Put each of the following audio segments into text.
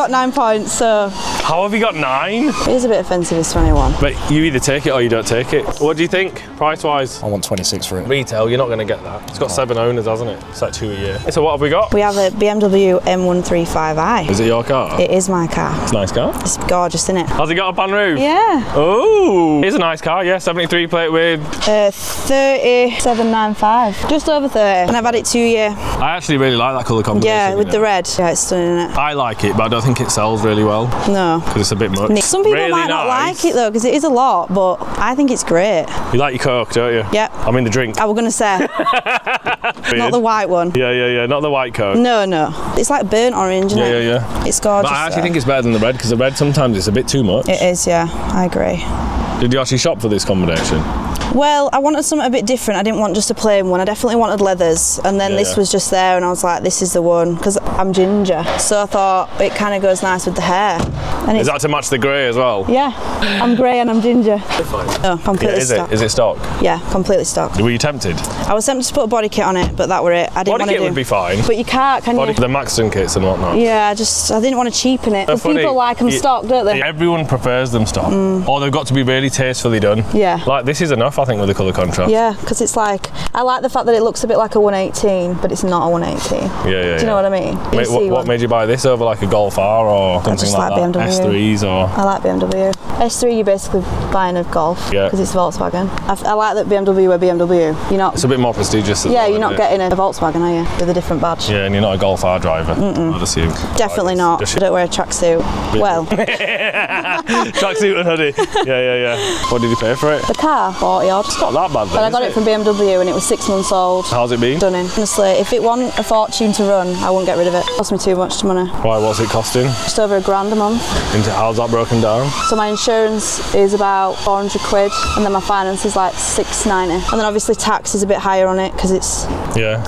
got 9 points, so... How have you got 9? It is a bit offensive, it's 21. But you either take it or you don't take it. What do you think, price-wise? I want 26 for it. Retail, you're not going to get that. It's got 7 owners, hasn't it? It's like 2 a year. So what have we got? We have a BMW M135i. Is it your car? It is my car. It's a nice car. It's gorgeous, isn't it? Has it got a pan roof? Yeah. Oh, it's a nice car, yeah. 73 plate with... 3795. Just over 30. And I've had it 2 years. I actually really like that colour combination. Yeah, with the red. Yeah, it's stunning, isn't it? I like it, but I don't think it sells really well. No. Because it's a bit much. Some people really might not like it though, because it is a lot, but I think it's great. You like your Coke, don't you? Yep. I mean the drink. I was going to say. Not the white one. Yeah. Not the white Coke. No. It's like burnt orange, isn't it? Yeah. It's gorgeous. But I actually think it's better than the red, because the red sometimes it's a bit too much. It is, yeah. I agree. Did you actually shop for this combination? Well, I wanted something a bit different. I didn't want just a plain one. I definitely wanted leathers, and then this was just there, and I was like, this is the one, because I'm ginger. So I thought it kind of goes nice with the hair. And is that to match the grey as well? Yeah, I'm grey and I'm ginger. Oh, completely stock. Is it stock? Yeah, completely stock. Were you tempted? I was tempted to put a body kit on it, but that were it. I didn't want to do. Body kit would be fine. But you can't, can you? The Maxton kits and whatnot. Yeah, I didn't want to cheapen it. Because people like them stock, don't they? Everyone prefers them stock. Or they've got to be really tastefully done. Yeah. Like this is enough, I think, with the colour contrast. Yeah, because it's like, I like the fact that it looks a bit like a 118, but it's not a 118. Yeah. Do you know what I mean? What made you buy this over like a Golf R or something like that? BMW. S3s or... I like BMW. S3, you're basically buying a Golf because it's Volkswagen. I like that BMW are BMW. You're not... It's a bit more prestigious. You're not getting a Volkswagen, are you? With a different badge. Yeah, and you're not a Golf R driver, I'd assume. Definitely not. I don't wear a tracksuit. Well. Tracksuit and hoodie. Yeah. What did you pay for it? The car, 40 odd. It's not that bad then, But I got it from BMW and it was 6 months old. How's it been? Stunning. Honestly, if it wasn't a fortune to run, I wouldn't get rid of it. It cost me too much money. Why, what's it costing? Just over £1,000 a month. How's that broken down? So my insurance is about 400 quid and then my finance is like 690. And then obviously tax is a bit higher on it because it's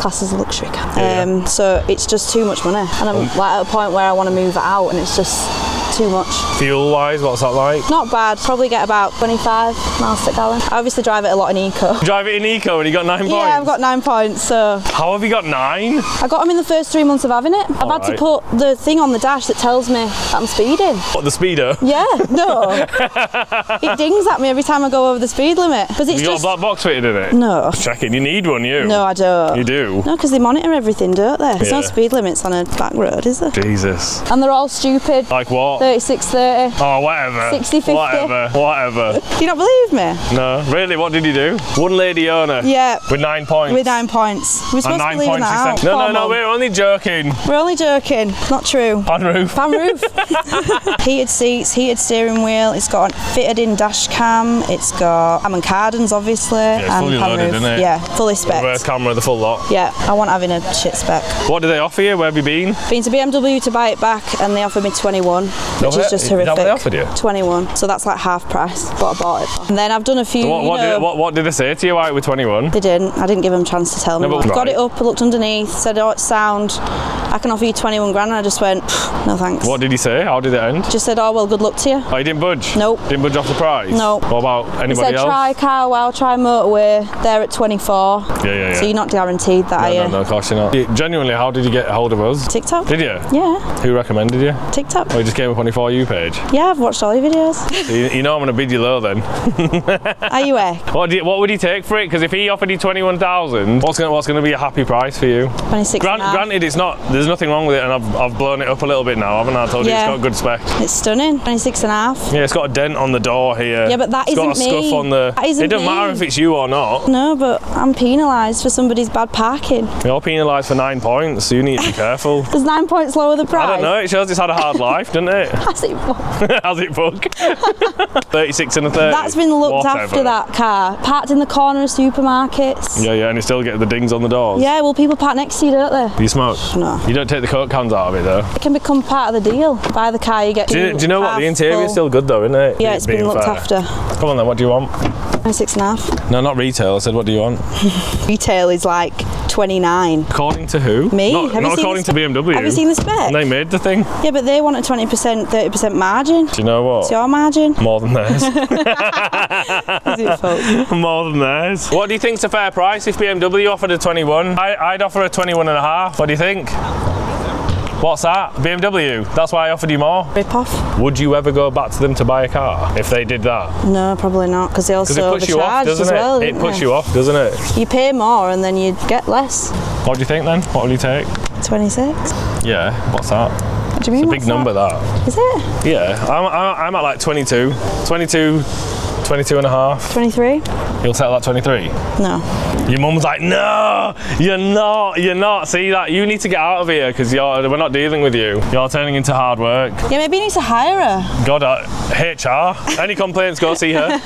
classed as a luxury car. So it's just too much money. And I'm like at a point where I want to move it out and it's just too much. Fuel wise, what's that like? Not bad. Probably get about 25 miles per gallon. I obviously drive it a lot in eco. Drive it in eco and you got 9 points? Yeah, I've got 9 points, so... How have you got 9? I got them in the first 3 months of having it. I've had to put the thing on the dash that tells me that I'm speeding. What, the speedo? Yeah, no. It dings at me every time I go over the speed limit. Because it's you got a black box fitted in it? No. Checking, you need one, you? No, I don't. You do? No, because they monitor everything, don't they? There's no speed limits on a back road, is there? Jesus. And they're all stupid. Like what? 36, 30. Oh, whatever. 60, 50. Whatever. Do you not believe me? No. Really, what did you do? One lady owner? Yeah. With 9 points? With 9 points. We're supposed to be leaving that out. No, we're only joking. We're only joking. Not true. Pan roof. Pan roof. Heated seats, heated steering wheel. It's got fitted in dash cam. It's got Hammond Cardans, obviously. Yeah, it's fully loaded, isn't it? Yeah, fully spec. Reverse camera, the full lot. Yeah, I want having a shit spec. What do they offer you? Where have you been? Been to BMW to buy it back and they offered me 21, which is just horrific. Is that what they offered you? 21, so that's like half price what I bought it for. And then I've done a few, what did they say to you while it was 21? They didn't. I didn't give them a chance to tell me. I got it up, I looked underneath, said, oh, it's sound. I can offer you 21 grand, and I just went, no thanks. What did he say? How did it end? Just said, oh, well, good luck to you. Oh, he didn't budge? Nope. Didn't budge off the price? Nope. What about anybody else? He said, try Carwow, try Motorway, they're at 24. Yeah. So you're not guaranteed that, are you? No, of course you're not. Genuinely, how did you get a hold of us? TikTok. Did you? Yeah. Who recommended you? TikTok. Oh, you just came up on your For You page? Yeah, I've watched all your videos. So you know I'm going to bid you low then. Are you a? What would he take for it? Because if he offered you 21,000, what's going to be a happy price for you? 26. Granted, it's not. There's nothing wrong with it, and I've blown it up a little bit now, haven't I? I told you it's got good spec. It's stunning. 26 and a half. Yeah, it's got a dent on the door here. Yeah, but that isn't me. It's got a scuff on the. It doesn't matter if it's you or not. No, but I'm penalised for somebody's bad parking. You're penalised for 9 points, so you need to be careful. Does 9 points lower the price? I don't know. It shows it's had a hard life, doesn't it? Has it bug? Has it bug? 36 and a 30. That's been looked after, that car. Parked in the corner of supermarkets. Yeah, and you still get the dings on the doors. Yeah, well, people park next to you, don't they? Do you smoke? No. You don't take the Coke cans out of it, though? It can become part of the deal. Buy the car, you get... Do you know what? The interior is still good, though, isn't it? Yeah, it's been looked after. Come on, then. What do you want? 26 and a half. No, not retail. I said, what do you want? Retail is like 29. According to who? Me? Not according to BMW. Have you seen the spec? And they made the thing. Yeah, but they want a 20%, 30% margin. Do you know what? It's your margin. More than theirs. Is it, folks? More than theirs. What do you think's a fair price if BMW offered a 21? I'd offer a 21 and a half. What do you think? What's that? BMW. That's why I offered you more. Rip off. Would you ever go back to them to buy a car if they did that? No, probably not, because they also it puts you off, doesn't as well. It puts you off, doesn't it? You pay more and then you get less. What do you think then? What will you take? 26. Yeah. What's that? What do you mean? It's a big number, that. Is it? Yeah. I'm at like 22. 22 and a half. 23? You'll settle at 23? No. Your mum's like, no, you're not. See that? You need to get out of here because we're not dealing with you. You're turning into hard work. Yeah, maybe you need to hire her. God, HR. Any complaints, go see her.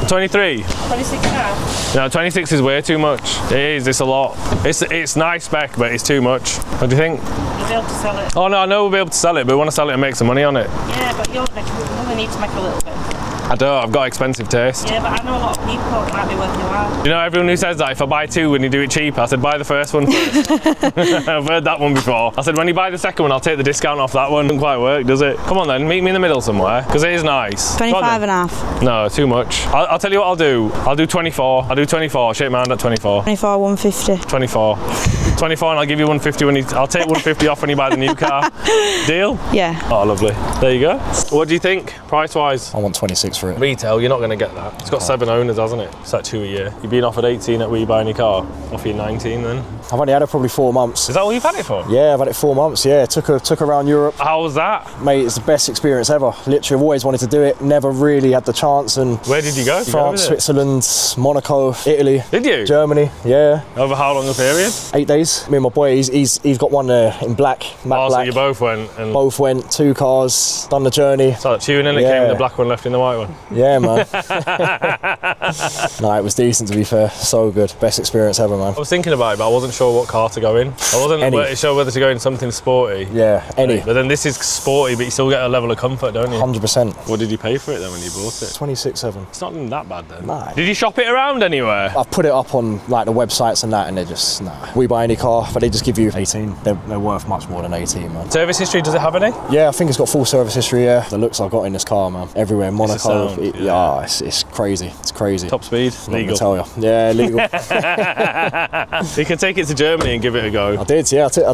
23? 26 and a half. No, 26 is way too much. It is, it's a lot. It's nice spec, but it's too much. What do you think? You'll be able to sell it. Oh no, I know we'll be able to sell it, but we want to sell it and make some money on it. Yeah, but you'll only need to make a little bit. I don't, I've got expensive taste. Yeah, but I know a lot of people it might be worth your while. You know, everyone who says that if I buy two when you do it cheaper, I said buy the first one first. I've heard that one before. I said when you buy the second one, I'll take the discount off that one. Doesn't quite work, does it? Come on then, meet me in the middle somewhere, because it is nice. 25 and a half. No, too much. I'll tell you what I'll do. I'll do 24. I'll do 24. Shake my hand at 24. 24, 150. 24. 24 and I'll give you 150 when I'll take 150 off when you buy the new car. Deal? Yeah. Oh, lovely. There you go. What do you think, price-wise? I want 26 for it. Retail, you're not going to get that. It's got 7 owners, hasn't it? It's like 2 a year. You've been offered 18 at where you buy any car. Offer you 19 then. I've only had it probably 4 months. Is that all you've had it for? Yeah, I've had it 4 months. Yeah, took her around Europe. How was that? Mate, it's the best experience ever. Literally, I've always wanted to do it. Never really had the chance. And where did you go? France, Switzerland, Monaco, Italy. Did you? Germany. Yeah. Over how long a period? 8 days. Me and my boy, he's got one in black. Matte black. So you both went? And both went. 2 cars. Done the journey. So tuning in, it came with the black one left in the white one. Yeah, man. No, it was decent to be fair. So good. Best experience ever, man. I was thinking about it, but I wasn't sure what car to go in. I wasn't sure whether to go in something sporty. Yeah, any. But then this is sporty, but you still get a level of comfort, don't you? 100%. What did you pay for it then when you bought it? 26.7. It's not even that bad then. Nah. Did you shop it around anywhere? I've put it up on like the websites and that, and they're just, nah. We buy any car, but they just give you 18. They're worth much more than 18, man. Service history, does it have any? Yeah, I think it's got full service history, yeah. The looks I've got in this car, man. Everywhere, Monaco. It's crazy. It's crazy. Top speed, legal. Tell you. Yeah, legal. You can take it to Germany and give it a go. I did, yeah, I did. I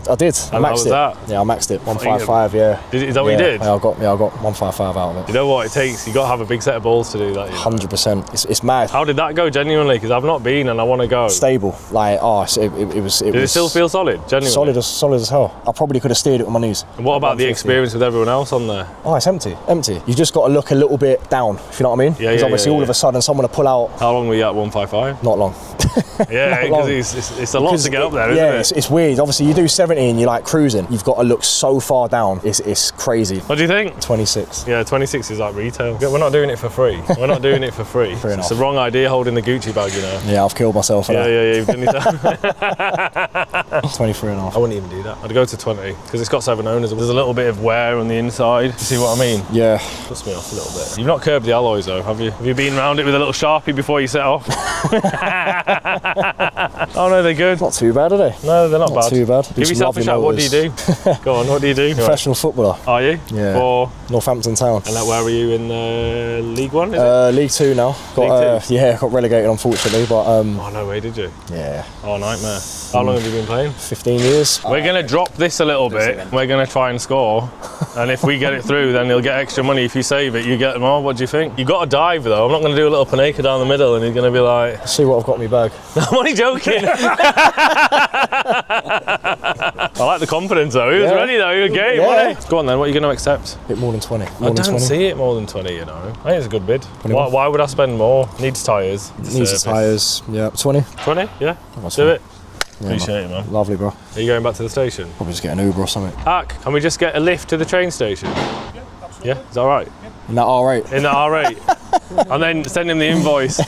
maxed it. That? Yeah, I maxed it. 155, yeah. Is that what you did? Yeah, I got 155 out of it. You know what it takes? You got to have a big set of balls to do that. 100%. It's mad. How did that go genuinely? Because I've not been and I want to go. Stable. Like, it was. Did it still feel solid? Genuinely. Solid as hell. I probably could have steered it with my knees. And what about the experience with everyone else on there? Oh, it's empty. You just got to look a little bit down, if you know what I mean. Yeah, because obviously all of a sudden someone will pull out. How long were you at 155? Not long. Yeah, because it's a lot to get up there, isn't it? It's weird. Obviously, you do 70 and you're like cruising. You've got to look so far down. It's crazy. What do you think? 26. Yeah, 26 is like retail. We're not doing it for free. We're not doing it for free. It's the wrong idea holding the Gucci bag, you know. Yeah, I've killed myself. Yeah, you've done yourself. 23 and a half. I wouldn't even do that. I'd go to 20 because it's got 7 owners. There's a little bit of wear on the inside. You see what I mean? Yeah. Puts me off a little bit. You've not curbed the alloys though, have you? Have you been round it with a little Sharpie before you set off? Oh no, they're good. Not too bad, are they? No, they're not bad. Too bad. Give yourself a shout. What do you do? Go on, what do you do? Professional footballer. Are you? Yeah. For Northampton Town. And where were you in League One? Is it? League 2 now. Got relegated unfortunately, but Oh no way, did you? Yeah. Oh, nightmare. How long have you been playing? 15 years. We're going to drop this a little bit. We're going to try and score. And if we get it through, then you'll get extra money. If you save it, you get more. What do you think? You got to dive though. I'm not going to do a little Panenka down the middle and you're going to be like... Let's see what I've got in my bag. I'm only joking. I like the confidence though. He was ready though. He was game, wasn't he? Go on then. What are you going to accept? A bit more than 20. I don't see it more than 20, you know. I think it's a good bid. Why would I spend more? Needs tyres. Needs tyres. Yeah, 20. 20? Yeah. Do it. Yeah, appreciate it, man. Lovely, bro. Are you going back to the station? Probably just get an Uber or something. Can we just get a lift to the train station? Yeah, is that all right? In that R8? In that R8. And then send him the invoice.